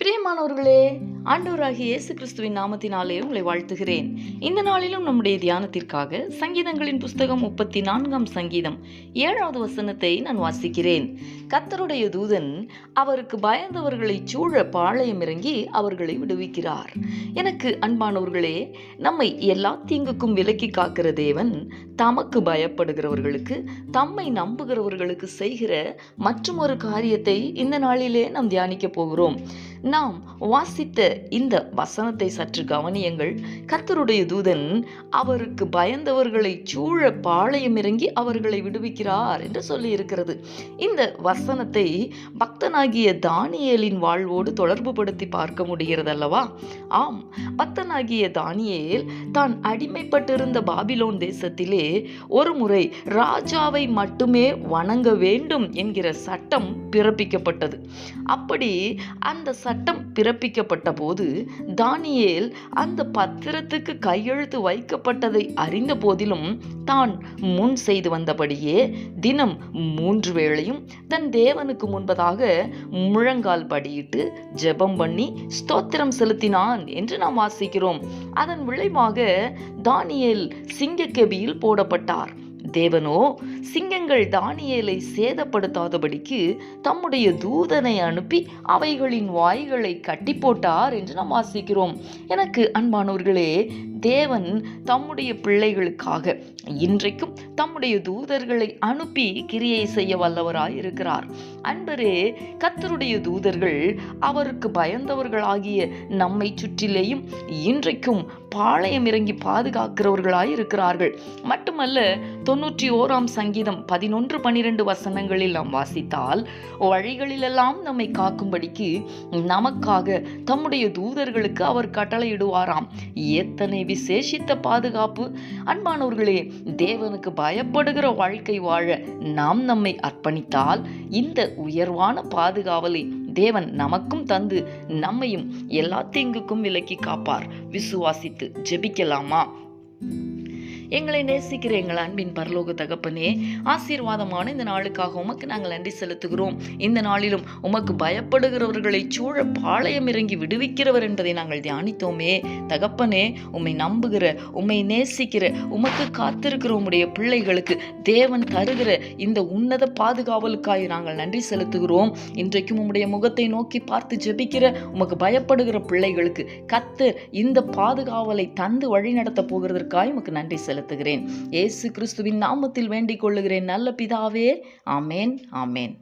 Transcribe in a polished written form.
பிரியமானவர்களே, ஆண்டவராகிய இயேசு கிறிஸ்துவின் நாமத்தினாலே உங்களை வாழ்த்துகிறேன். இந்த நாளிலும் நம்முடைய தியானத்திற்காக சங்கீதங்களின் புஸ்தகம் 34ஆம் சங்கீதம் 7வது வசனத்தை நான் வாசிக்கிறேன். கர்த்தருடைய தூதன் அவருக்கு பயந்தவர்களை சூழ பாளையம் இறங்கி அவர்களை விடுவிக்கிறார். எனக்கு அன்பானவர்களே, நம்மை எல்லா தீங்குக்கும் விலக்கி காக்கிற தேவன் தமக்கு பயப்படுகிறவர்களுக்கு, தம்மை நம்புகிறவர்களுக்கு செய்கிற மற்றொரு காரியத்தை இந்த நாளிலே நாம் தியானிக்க போகிறோம். நாம் வாசித்த இந்த வசனத்தை சற்று கவனியுங்கள். கர்த்தருடைய தூதன் அவருக்கு பயந்தவர்களை சூழ பாளையம் இறங்கி அவர்களை விடுவிக்கிறார் என்று சொல்லி இருக்கிறது. இந்த வசனத்தை பக்தனாகிய தானியேலின் வாழ்வோடு தொடர்பு படுத்தி பார்க்க முடிகிறது அல்லவா? ஆம், பக்தனாகிய தானியேல் தான் அடிமைப்பட்டிருந்த பாபிலோன் தேசத்திலே ஒரு முறை ராஜாவை மட்டுமே வணங்க வேண்டும் என்கிற சட்டம் பிறப்பிக்கப்பட்டது. அப்படி அந்த சட்டம் பிறப்பிக்கப்பட்ட போது தானியேல் அந்த பத்திரத்துக்கு கையெழுத்து வைக்கப்பட்டதை அறிந்த போதிலும் தான் முன் செய்து வந்தபடியே தினம் 3 வேளையும் தன் தேவனுக்கு முன்பதாக முழங்கால் படியிட்டு ஜெபம் பண்ணி ஸ்தோத்திரம் செலுத்தினான் என்று நாம் வாசிக்கிறோம். அதன் விளைவாக தானியேல் சிங்கக்கெபியில் போடப்பட்டார். தேவனோ சிங்கங்கள் தானியேலை சேதப்படுத்தாதபடிக்கு தம்முடைய தூதனை அனுப்பி அவைகளின் வாய்களை கட்டி போட்டார் என்று நாம் வாசிக்கிறோம். எனக்கு அன்பானவர்களே, தேவன் தம்முடைய பிள்ளைகளுக்காக இன்றைக்கும் தம்முடைய தூதர்களை அனுப்பி கிரியை செய்ய வல்லவராய் இருக்கிறார். அன்பரே, கர்த்தருடைய தூதர்கள் அவருக்கு பயந்தவர்களாகிய நம்மை சுற்றிலேயும் இன்றைக்கும் பாளையம் இறங்கி பாதுகாக்கிறவர்களாய் இருக்கிறார்கள். மட்டுமல்ல, 91ஆம் சங்கீதம் 11-12 வசனங்களில் நாம் வாசித்தால், வழிகளிலெல்லாம் நம்மை காக்கும்படிக்கு நமக்காக தம்முடைய தூதர்களுக்கு அவர் கட்டளையிடுவாராம். எத்தனை விசேஷித்த பாதுகாப்பு! அன்பானவர்களே, தேவனுக்கு பயப்படுகிற வாழ்க்கை வாழ நாம் நம்மை அர்ப்பணித்தால் இந்த உயர்வான பாதுகாவலை தேவன் நமக்கும் தந்து நம்மையும் எல்லா தீங்குக்கும் விலக்கி காப்பார். விசுவாசித்து ஜெபிக்கலாமா? எங்களை நேசிக்கிற எங்கள் அன்பின் பரலோக தகப்பனே, ஆசீர்வாதமான இந்த நாளுக்காக உமக்கு நாங்கள் நன்றி செலுத்துகிறோம். இந்த நாளிலும் உமக்கு பயப்படுகிறவர்களை சூழ பாளையம் இறங்கி விடுவிக்கிறவர் என்பதை நாங்கள் தியானித்தோமே. தகப்பனே, உம்மை நம்புகிற, உம்மை நேசிக்கிற, உமக்கு காத்திருக்கிற உம்முடைய பிள்ளைகளுக்கு தேவன் தருகிற இந்த உன்னத பாதுகாவலுக்காய் நாங்கள் நன்றி செலுத்துகிறோம். இன்றைக்கும் உம்முடைய முகத்தை நோக்கி பார்த்து ஜெபிக்கிற உமக்கு பயப்படுகிற பிள்ளைகளுக்கு கர்த்தர் இந்த பாதுகாவலை தந்து வழி நடத்த போகிறதற்காய் உமக்கு நன்றி செலுத்துகிறேன். இயேசு கிறிஸ்துவின் நாமத்தில் வேண்டிக் கொள்ளுகிறேன் நல்ல பிதாவே. ஆமேன், ஆமேன்.